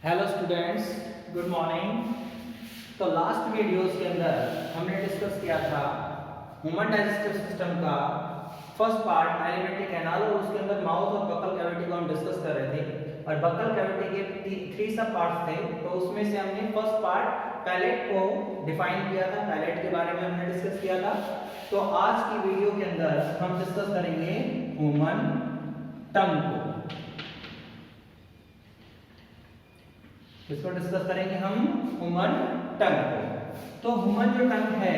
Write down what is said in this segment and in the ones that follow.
Hello students, good morning. तो last videos के अंदर हमने डिस्कस किया था ह्यूमन डाइजेस्टिव सिस्टम का फर्स्ट पार्ट एलिमेंट्री कैनाल, और उसके अंदर माउथ और बकल कैविटी को हम डिस्कस कर रहे थे। और बकल कैविटी के थ्री सब पार्ट्स थे, तो उसमें से हमने फर्स्ट पार्ट पैलेट को डिफाइन किया था, पैलेट के बारे में हमने डिस्कस किया था। तो आज की वीडियो के अंदर हम डिस्कस करेंगे ह्यूमन टंग को। इसको डिस्कस करेंगे हम ह्यूमन टंग को। तो ह्यूमन जो टंग है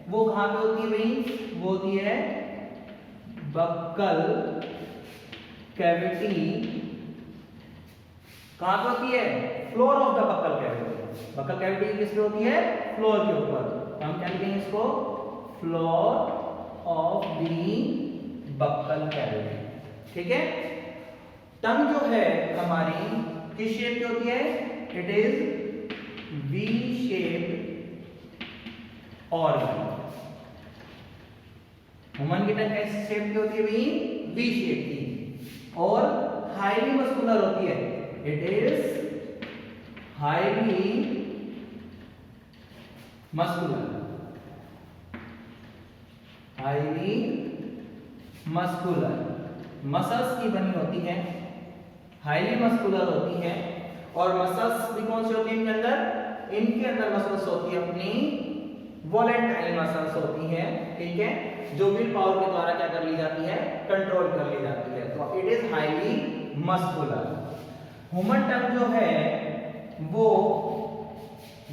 वो कहां पे होती है भाई? वो होती है बक्कल कैविटी। कहां पे होती है? Floor of the buccal cavity. Buccal cavity किस पे होती है? फ्लोर के ऊपर। हम क्या लिखेंगे इसको? Floor of the buccal cavity. ठीक है। टंग जो है हमारी किस शेप की होती है? It is V shape organ. Human की टंग कैसी शेप की होती है भाई? वी शेप की, और हाईली मस्कुलर होती है। It is highly muscular. Highly muscular muscles की बनी होती है, हाईली मस्कुलर होती है। और मसल्स भी कौन सी होती है इनके अंदर? इनके अंदर मसल्स होती है अपनी वोलेंटाइल मसल्स होती है। ठीक है, जो विल पावर के द्वारा क्या कर ली जाती है? कंट्रोल कर ली जाती है। तो it is highly muscular. Human tongue जो है वो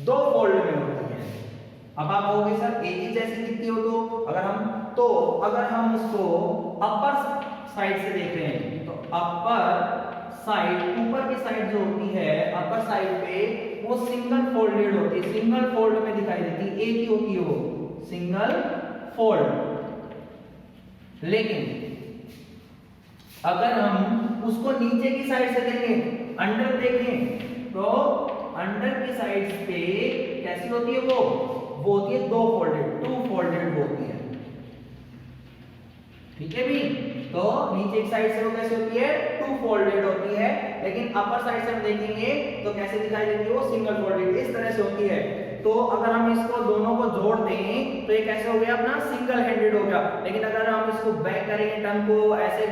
दो फोल्ड में होती है। अब आप कहोगे सर एक ही जैसी दिखती हो तो अगर हम उसको अपर साइड से देख रहे हैं तो अपर साइड, ऊपर की साइड जो होती है अपर साइड पे, वो सिंगल फोल्डेड होती है, सिंगल फोल्ड में दिखाई देती है, एक ही होती है वो सिंगल फोल्ड। लेकिन अगर हम उसको नीचे की साइड से देखें, अंडर देखें, तो अंडर की साइड पे कैसी होती है वो होती है दो फोल्डेड, टू फोल्डेड होती है। ठीक है भी। तो नीचे की साइड से वो कैसे होती है? टू फोल्डेड होती है। लेकिन अपर साइड से हम देखेंगे तो कैसे दिखाई देती है? वो सिंगल फोल्डेड इस तरह से होती है। तो अगर हम इसको दोनों को जोड़ दें तो ये कैसे हो गया? अपना सिंगल हैंडेड हो गया। लेकिन अगर हम इसको बैक करेंगे, टंग को ऐसे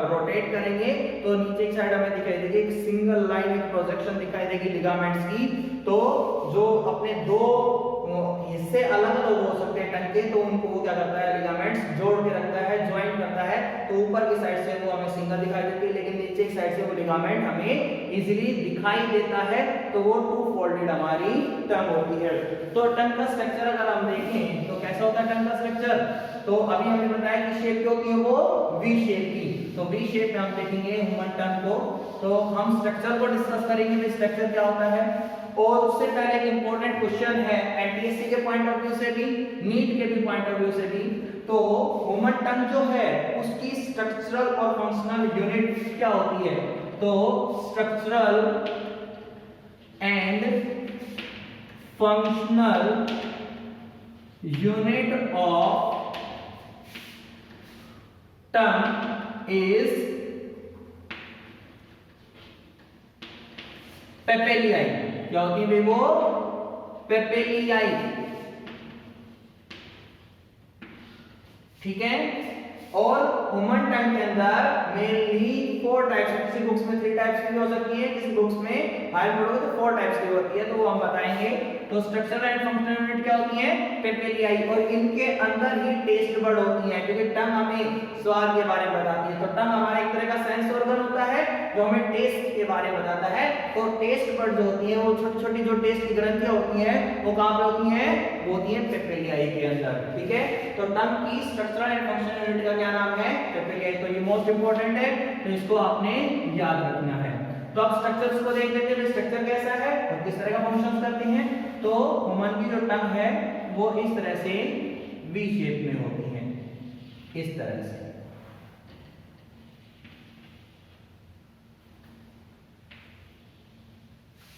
रोटेट करेंगे, तो नीचे की साइड हमें दिखाई देगी एक सिंगल लाइन, एक प्रोजेक्शन दिखाई देगी लिगामेंट्स की। तो जो अपने दो हिस्से अलग अलग हो सकते हैं टंग के, तो उनको वो क्या करता है? लिगामेंट्स जोड़ के रखता है, ज्वाइन करता है। तो ऊपर की साइड से वो हमें सिंगल दिखाई देती है, लेकिन नीचे की साइड से वो लिगामेंट हमें इजीली दिखाई देता है। तो वो टू फोल्डेड हमारी टंग होती है। तो टंग का स्ट्रक्चर अगर हम देखें तो कैसा होता है टंग का स्ट्रक्चर? तो अभी हमने बताया कि शेप क्या होती है? वो वी शेप की। तो वी शेप में हम देखेंगे ह्यूमन टंग को। तो हम स्ट्रक्चर को डिस्कस करेंगे कि स्ट्रक्चर क्या होता है। और उससे पहले एक इंपॉर्टेंट क्वेश्चन है एनटीएससी के पॉइंट ऑफ व्यू से भी, नीट के भी पॉइंट ऑफ व्यू से भी। तो ह्यूमन टंग जो है उसकी स्ट्रक्चरल और फंक्शनल यूनिट क्या होती है? तो structural and functional unit of tongue is papillae. क्या होती है वो? पेपेलियाई। ठीक है। और ह्यूमन टंग के अंदर मेनली 4 टाइप्स, किसी बुक्स में 3 टाइप्स की हो सकती है, किसी बुक्स में हाई पढ़ोगे तो 4 टाइप्स की होती है, तो वो हम बताएंगे। तो स्ट्रक्चरल एंड फंक्शनल यूनिट क्या होती है? पेपेलियाई। और इनके अंदर ही टेस्ट बर्ड होती है, क्योंकि टंग हमें स्वाद के बारे में बताती है। तो टंग हमारा एक तरह का सेंस ऑर्गन होता है जो हमें टेस्ट के बारे में बताता है। तो टेस्ट बर्ड जो होती है, वो छोटी छोटी जो टेस्ट की ग्रंथियां होती हैं, वो कहां पे होती हैं? वो होती है पेपेलियाई के अंदर। ठीक है। तो टंग की स्ट्रक्चरल एंड फंक्शनल यूनिट का क्या नाम है? पेपेलियाई। तो ये मोस्ट इंपोर्टेंट है, तो इसको आपने याद रखना है। तो अब स्ट्रक्चर्स को देख लेते हैं, स्ट्रक्चर कैसा है और किस तरह का फंक्शंस करते हैं। तो ह्यूमन की जो टंग है वो इस तरह से वी शेप में होती है, इस तरह से।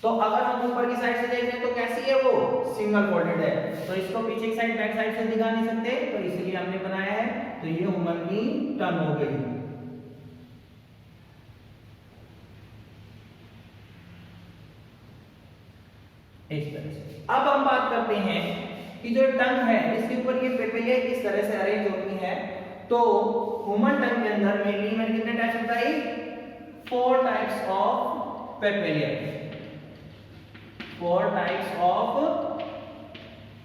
तो अगर हम ऊपर की साइड से देखें तो कैसी है वो? सिंगल फोल्डेड है। तो इसको पीछे की साइड, बैक साइड से दिखा नहीं सकते, तो इसलिए हमने बनाया है। तो ये ह्यूमन की टंग हो गई। इस तरह से। अब हम बात करते हैं कि जो टंग है इसके ऊपर ये पेपेलिया किस तरह से अरेंज होती है। तो ह्यूमन टंग के अंदर मेनली मैंने कितने टाइप्स बताई, 4 टाइप्स ऑफ पेपेलिया, 4 टाइप्स ऑफ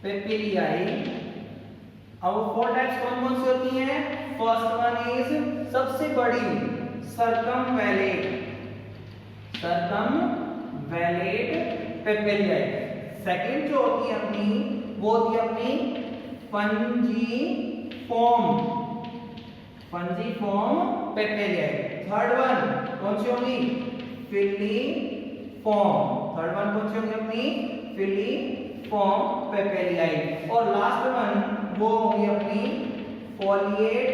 पेपेलियाई। अब 4 टाइप्स कौन कौन सी होती हैं? फर्स्ट वन इज सबसे बड़ी सर्कमवैलेट, सर्कमवैलेट पेपेलियाई। सेकंड जो होती है अपनी वो होती है अपनी फंजीफॉर्म, फंजीफॉर्म पेपेलियाई। थर्ड वन कौन सी होगी? फिलीफॉर्म। थर्ड वन कौन सी होगी अपनी? फिलीफॉर्म पेपेलियाई। और लास्ट वन वो होगी अपनी फॉलिएट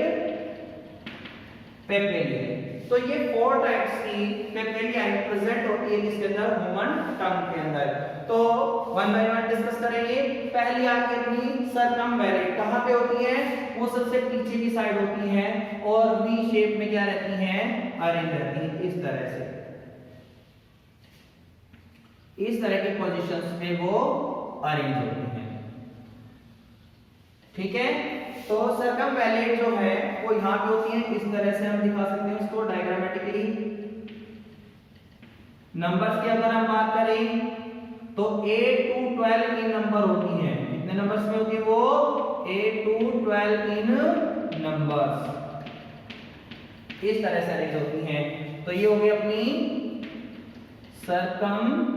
पेपेलियाई। तो ये 4 टाइप्स की पेपेलियाई प्रेजेंट होती है किसके अंदर? ह्यूमन टंग के अंदर। तो वन बाय वन डिस्कस करेंगे। पहली आती है अपनी सर्कमवैलेट, कहां पे होती है? वो सबसे पीछे की साइड होती है और वी शेप में क्या रहती हैं? अरेंज रहती हैं इस तरह से, इस तरह के पोजीशंस में वो अरेंज होती हैं। ठीक है, तो सर्कमवैलेट जो है वो यहां पे होती है इस तरह से, हम दिखा सकते हैं उसको डायग्रामेटिकली। नंबर्स की अगर हम बात करें तो 8 to 12 इन नंबर होती हैं। कितने नंबर्स में होती है वो? 8 to 12 इन नंबर्स, इस तरह से अरेंज होती हैं। तो ये हो गई अपनी सर्कमवैलेट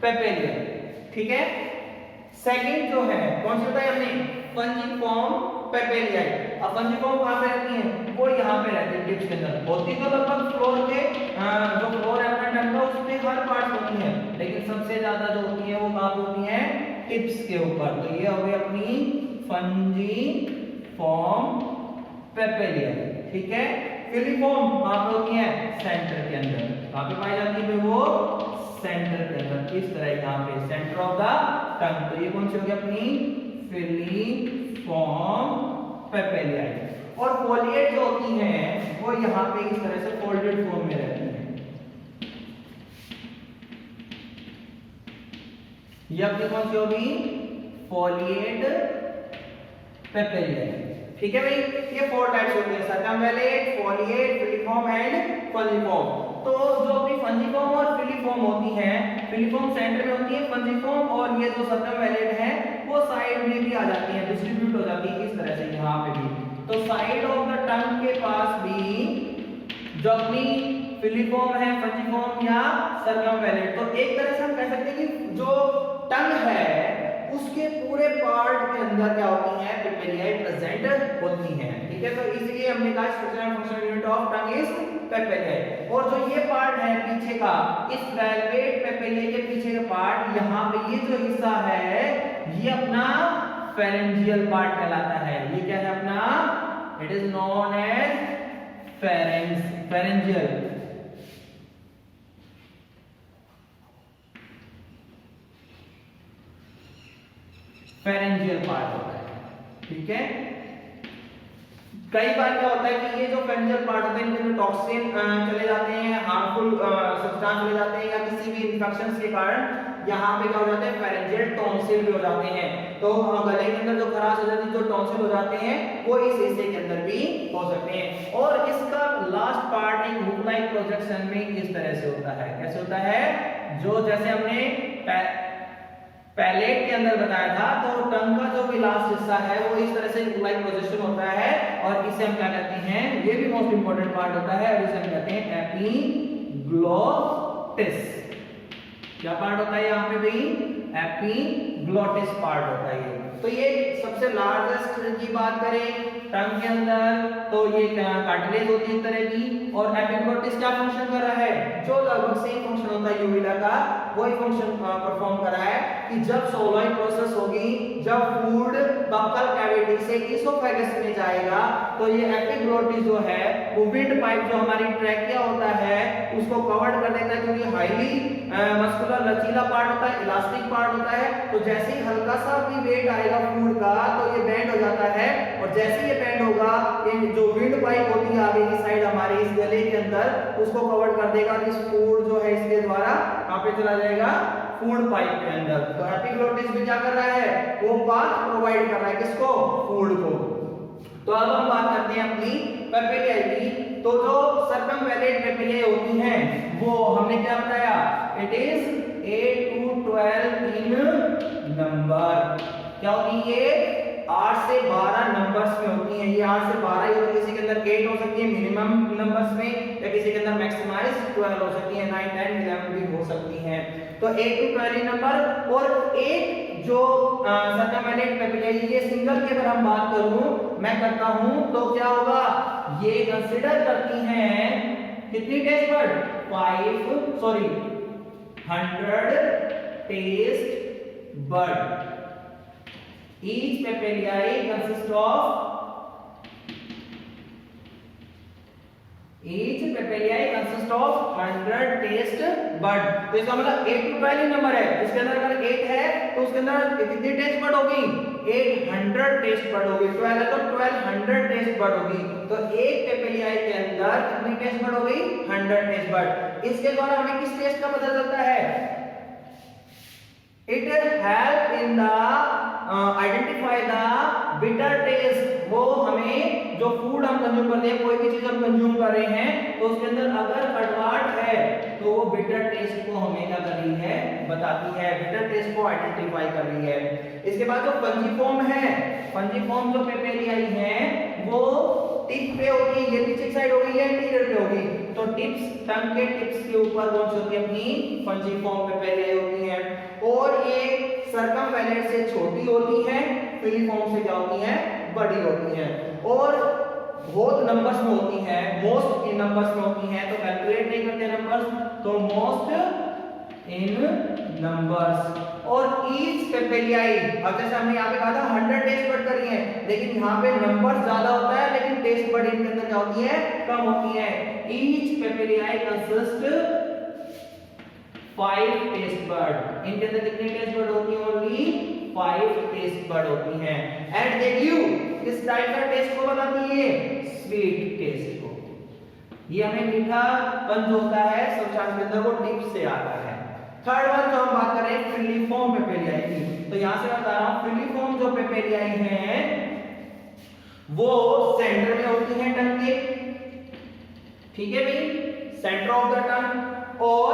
पेपेलिया। ठीक है, सेकंड जो है कौन सी बताई हमने? फंजीफॉर्म पेपेलियाई। अब फंजीफॉर्म कहां पे रहती है? वो यहां पे रहती है टिप्स के अंदर। होती तो लगभग फ्लोर के जो फ्लोर है अपना टंग का उसमें हर पार्ट होती है, लेकिन सबसे ज्यादा जो होती है वो कहां पे होती है? टिप्स के ऊपर। तो ये हो गई अपनी फंजीफॉर्म पेपेलियाई। ठीक है, फिलीफॉर्म कहां पे होती है? सेंटर के अंदर। कहां पे पाई जाती है वो? सेंटर के अंदर, इस तरह यहां पे सेंटर ऑफ द टंग। तो ये कौन सी होगी अपनी? फिलीफॉर्म पेपेलियाई। और फॉलिएट जो होती है वो यहां पे इस तरह से फोल्डेड फॉर्म में रहती है। ये अपनी कौन सी होगी? फॉलिएट पेपेलियाई। ठीक है भाई, ये 4 टाइप्स होते हैं, सर्कमवैलेट, फॉलिएट, फिलीफॉर्म एंड फंजीफॉर्म। तो जो अपनी फंजीफॉर्म और फिलीफॉर्म होती है, फिलीफॉर्म सेंटर में होती है, फंजीफॉर्म और ये जो सर्कमवैलेट है वो साइड में भी आ जाती है, डिस्ट्रीब्यूट हो जाती है इस तरह से यहाँ पे भी। तो साइड ऑफ द टंग के पास भी जो अपनी फिलीफॉर्म है, फंजीफॉर्म या सर्कमवैलेट, तो एक तरह से हम कह सकते हैं कि जो टंग है उसके पूरे पार्ट के अंदर क्या होती है? पेपेलियाई प्रेजेंट होती हैं। ठीक है, तो इसलिए हमने कहा structure and functional unit of tongue is papillae. और जो ये पार्ट है पीछे का, इस वैल्वेट पेपेलियाई के पीछे का पार्ट, यहाँ पे ये जो हिस्सा है ये अपना फेरेंजियल पार्ट कहलाता है। ये क्या है अपना? It is known as pharyngeal. Pharyngeal part होता है। ठीक है, कई बार क्या होता है कि ये जो फेरेंजियल पार्ट होता है इनमें टॉक्सिन चले जाते हैं, हार्मफुल सब्सटेंस चले जाते हैं, या किसी भी इन्फेक्शंस के कारण यहाँ पे क्या हो जाते हैं? फेरेंजियल टॉन्सिल भी हो जाते हैं। तो गले के अंदर जो खराश हो जाती है, जो टॉन्सिल हो जाते हैं, वो इस हिस्से के अंदर भी हो सकते हैं। और इसका लास्ट पार्ट एक हुक लाइक प्रोजेक्शन में इस तरह से होता है। कैसे होता है? जो जैसे हमने पैलेट के अंदर बताया था, तो टंग का जो भी लास्ट हिस्सा है वो इस तरह से लाइक प्रोजेक्शन होता है, और इसे हम क्या कहते हैं? ये भी मोस्ट इंपोर्टेंट पार्ट होता है, और इसे हम कहते हैं एपिग्लोटिस। क्या पार्ट होता है यहाँ पे भाई? एपिग्लोटिस पार्ट होता है ये। तो ये सबसे लार्जेस्ट की बात करें टंग के अंदर, तो ये कार्टिलेज होती है एक तरह की। और एपिग्लोटिस क्या फंक्शन कर रहा है? जो लगभग सेम फंक्शन होता है यूविला का, वही फंक्शन परफॉर्म कर रहा है कि जब सोलोइड प्रोसेस होगी, जब फूड बक्कल कैविटी से इसोफेगस में जाएगा, तो ये एपिग्लोटिस जो है वो विंड पाइप जो हमारी ट्रैकिया होता है उसको कवर्ड कर देता है, क्योंकि हाईली मस्कुलर लचीला पार्ट होता है, इलास्टिक पार्ट होता है। तो जैसे ही हल्का सा भी वेट आएगा फूड का तो ये बेंड हो जाता है, और जैसे ये बेंड होगा ये जो विंड पाइप होती है आगे की साइड हमारे इस गले के अंदर उसको कवर कर देगा, और इस फूड जो है इसके द्वारा कहां पे चला जाएगा, फूड पाइप के अंदर। तो एपिग्लोटिस भी क्या कर रहा है, वो पाथ प्रोवाइड कर रहा है किसको, फूड को। तो अब हम बात करते हैं अपनी पेपिलियाई की। तो जो सर्कमवैलेंट पेपिलियाई होती हैं वो हमने क्या बताया, it is 8 to 12 in number. क्या होती है ये, 8 से 12 नंबर्स में होती हैं। ये 8 से 12 ही होती है, किसी के अंदर 8 हो सकती है मिनिमम नंबर्स में, या किसी के अंदर मैक्सिमाइज 12 हो सकती है, 9, 10, 11 भी हो सकती हैं। तो 8 to 12 नंबर। और एक जो सर्कमवैलेंट पेपिलियाई ये सिंगल की अगर हम बात करूं, मैं करता हूं तो क्या होगा, ये कंसीडर करती हैं कितनी taste bud, 100 taste bud. Each papillae consists of 100 taste bud। तो इसका मतलब 8 to 12 नंबर है, इसके अंदर अगर 8 है तो उसके अंदर कितनी टेस्ट बड होगी, 800 टेस्ट बड होगी। 12 है तो 1200 टेस्ट बड होगी। तो एक पेपिलियाई के अंदर कितनी टेस्ट बड होगी, 100 टेस्ट बड। इसके द्वारा हमें किस टेस्ट का पता चलता है, it help in the identify the bitter taste. वो हमें जो फूड हम कंज्यूम करते हैं, कोई भी चीज हम कंज्यूम कर रहे हैं तो उसके अंदर अगर कड़वाहट है तो वो बिटर टेस्ट को हमें क्या कर रही है, बताती है, बिटर टेस्ट को आइडेंटिफाई कर रही है। इसके बाद जो फंजीफॉर्म है, फंजीफॉर्म जो पेपिलियाई है वो टिप पे होगी, ये पीछे साइड होगी या एंटीरियर पे होगी, तो टिप्स, टंग के टिप्स के ऊपर कौन सी होती है, अपनी फंजीफॉर्म पेपिलियाई होती है। और ये सर्कमवैलेंट से छोटी होती है, फिलीफॉर्म से क्या होती है, बड़ी होती है, और बहुत नंबर्स में होती है, मोस्ट इन नंबर्स में होती है। तो कैलकुलेट नहीं करते नंबर्स, तो मोस्ट इन नंबर्स। और ईच पेपिलियाई, अब जैसे हमने यहाँ पे कहा था 100 टेस्ट बड कर रही है, लेकिन यहाँ पे नंबर ज्यादा होता है लेकिन टेस्ट बड इनके अंदर क्या होती है, कम होती है। Each papillae consist 5 taste bud. इनके अंदर कितनी टेस्ट बड होती है, ओनली 5 टेस्ट बड होती हैं। एंड दे गिव, किस टाइप का टेस्ट को बताती है, स्वीट टेस्ट को। ये हमें मीठापन जो होता है सबस्टेंस के अंदर वो टिप से आता है। थर्ड वन जो हम बात कर रहे हैं फिलीफॉर्म पेपिलियाई की, तो यहां से मैं बता रहा हूं फिलीफॉर्म जो पेपिलियाई हैं वो सेंटर में होती हैं टंग के, ठीक है भाई, सेंटर ऑफ द टंग, और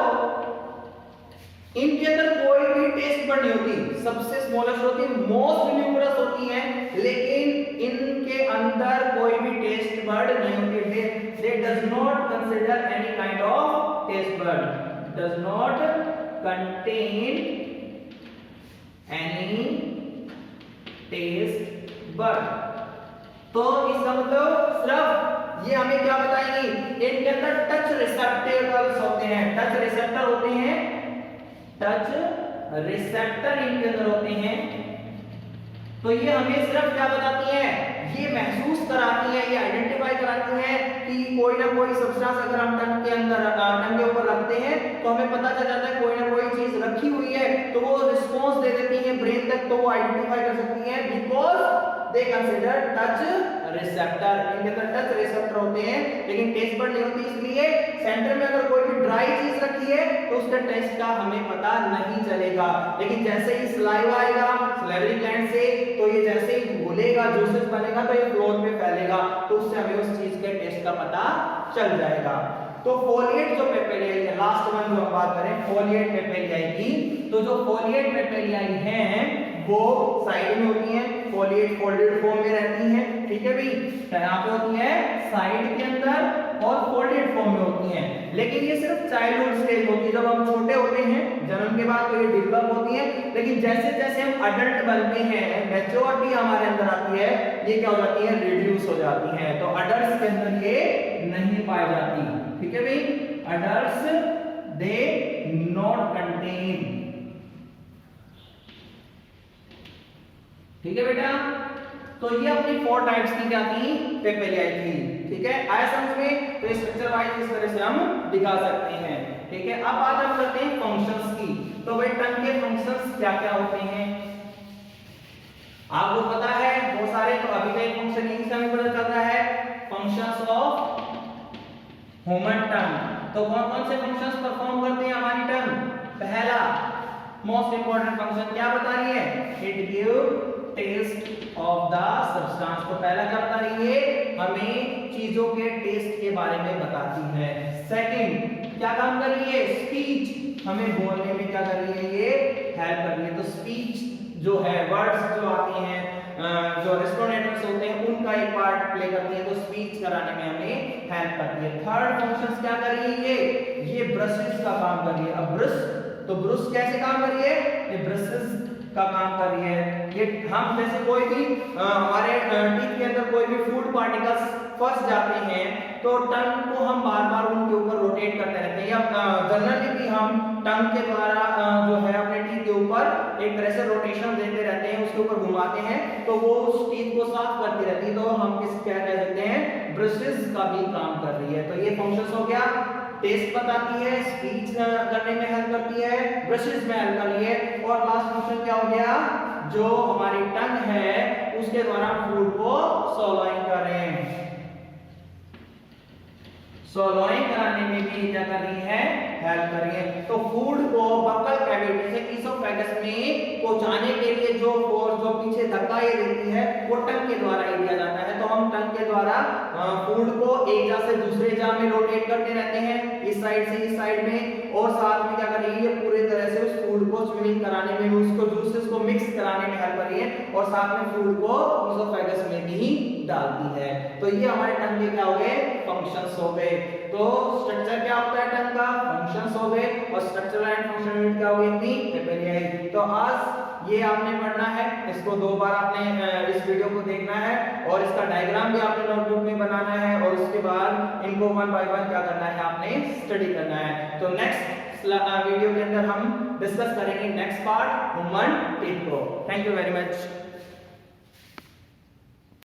इनके अंदर कोई भी टेस्ट बड नहीं होती, सबसे स्मॉलेस्ट होती है, मोस्ट न्यूमरस होती है, लेकिन इनके अंदर कोई भी टेस्ट बड नहीं होती। They does not consider any kind of taste bud, does not contain any taste bud. तो इसका मतलब सिर्फ ये हमें क्या बताएंगे, इनके अंदर टच रिसेप्टर्स होते हैं, टच रिसेप्टर होते हैं, टच रिसेप्टर इनके अंदर होते हैं। तो ये हमें सिर्फ क्या बताती है, ये महसूस कराती है, ये आइडेंटिफाई कराती है कि कोई ना कोई सब्सटेंस अगर हम टंग के अंदर, टंग के ऊपर रखते हैं तो हमें पता चल जाता है कोई ना कोई चीज रखी हुई है, तो वो रिस्पॉन्स दे देती है ब्रेन तक, तो वो आइडेंटिफाई कर सकती है, because they consider touch receptor. इनके अंदर टच रिसेप्टर होते हैं लेकिन टेस्ट बड नहीं होती, इसलिए सेंटर में अगर कोई भी ड्राई चीज रखी है तो उसका टेस्ट का हमें पता नहीं चलेगा। लेकिन जैसे ही सलाइवा आएगा सलाइवरी ग्लैंड से, तो ये जैसे ही घुलेगा, जूसेस बनेगा, तो ये फ्लोर पे फैलेगा, तो उससे हमें उस चीज के टेस्ट का पता चल जाएगा। तो फोलिएट जो पेपिलियाई है, लास्ट वन जो हम बात करें फोलिएट पेपिलियाई की, तो जो फोलिएट पेपिलियाई हैं वो साइड में होती हैं, फोलिएट फोल्डेड फॉर्म में रहती हैं, ठीक है भाई, यहाँ पे होती है साइड के अंदर और फोल्डेड फॉर्म में होती हैं। लेकिन ये सिर्फ चाइल्डहुड स्टेज होती है, जब हम छोटे होते हैं जन्म के बाद तो ये डेवलप होती है, लेकिन जैसे जैसे हम अडल्ट बनते हैं, मैच्योरिटी हमारे अंदर आती है, ये क्या हो जाती है, रिड्यूस हो जाती है। तो अडल्ट्स के अंदर ये नहीं पाई जाती, ठीक है भाई, अडल्ट्स दे नॉट कंटेन, ठीक है बेटा। तो ये अपनी 4 टाइप्स की क्या थी, पेपिलियाई थी। ठीक है, आया समझ में? तो स्ट्रक्चर वाइज इस तरह से हम दिखा सकते हैं, ठीक है। अब बात हम करते हैं फंक्शंस की। तो भाई टंग के फंक्शंस क्या क्या होते हैं आपको पता है बहुत सारे। तो अभी का फंक्शन यही से हमें पता चल रहा है, फंक्शंस ऑफ ह्यूमन टंग। तो कौन कौन से फंक्शंस परफॉर्म करते हैं हमारी टंग? पहला मोस्ट इंपॉर्टेंट फंक्शन क्या बता रही है? It give taste of the substance. तो पहला क्या बता रही है? हमें चीजों के टेस्ट के बारे में बताती है। सेकंड क्या काम कर रही है? स्पीच, हमें बोलने में क्या कर रही है? ये हेल्प कर रही है। तो स्पीच जो है, वर्ड्स जो आती हैं, जो रेस्पोनेटर्स होते हैं, उनका एक पार्ट प्ले करती है, तो स्पीच कराने में हमें हेल्प करती है। थर्ड फंक्शंस क्या कर रही है? ये ब्रशेस का काम कर रही है। अब ब्रश, तो ब्रश कैसे काम कर रही है? ये ब्रशेस का काम कर रही है। ये हम जैसे कोई भी हमारे टीथ के अंदर कोई भी फूड पार्टिकल्स फंस जाते हैं तो टंग को हम बार बार उनके ऊपर रोटेट करते रहते हैं, या जनरली भी हम टंग के द्वारा जो है अपने टीथ के ऊपर एक तरह से रोटेशन देते रहते हैं, उसके ऊपर घुमाते हैं, तो वो उस टीथ को साफ करती रहती है। तो हम किस क्या कह सकते हैं? ब्रशेस का भी काम कर रही है। तो ये फंक्शंस हो गया, टेस्ट बताती है, स्पीच करने में हेल्प करती है, ब्रशेस में हेल्प कर रही है, और लास्ट फंक्शन क्या हो गया? जो हमारी टंग है उसके द्वारा फूड को सॉलोइंग कर रहे हैं। सॉलोइंग कराने में भी क्या कर रही है? हेल्प कर रही है। तो फूड को बक्कल कैविटी से इसोफेगस में पहुंचाने के लिए जो फोर्स, जो पीछे धक्का ये देती है, वो टंग के द्वारा ही दिया जाता है। तो हम टंग के द्वारा फूड को एक जा से दूसरे जा में रोटेट करते रहते हैं, इस साइड से इस साइड में, और साथ में क्या कर रही है? पूरी तरह से उस फूड को स्विमिंग कराने में, उसको जूसेस को मिक्स कराने में हेल्प कर रही है, और साथ में फूड को इसोफेगस में भी डालती है। तो ये हमारे टंग के क्या हो गए? फंक्शंस हो गए। तो स्ट्रक्चर क्या होता है टंग का? फंक्शंस हो गए, और स्ट्रक्चरल एंड फंक्शनल यूनिट क्या हो गई अपनी? पेपेलियाई। तो आज ये आपने पढ़ना है, इसको 2 बार आपने इस वीडियो को देखना है, और इसका डायग्राम भी आपने नोटबुक में बनाना है, और उसके बाद इनको 1 बाय 1 क्या करना है? आपने स्टडी करना है। तो नेक्स्ट वीडियो के अंदर हम डिस्कस करेंगे नेक्स्ट पार्ट ह्यूमन टीथ को। Thank you very much.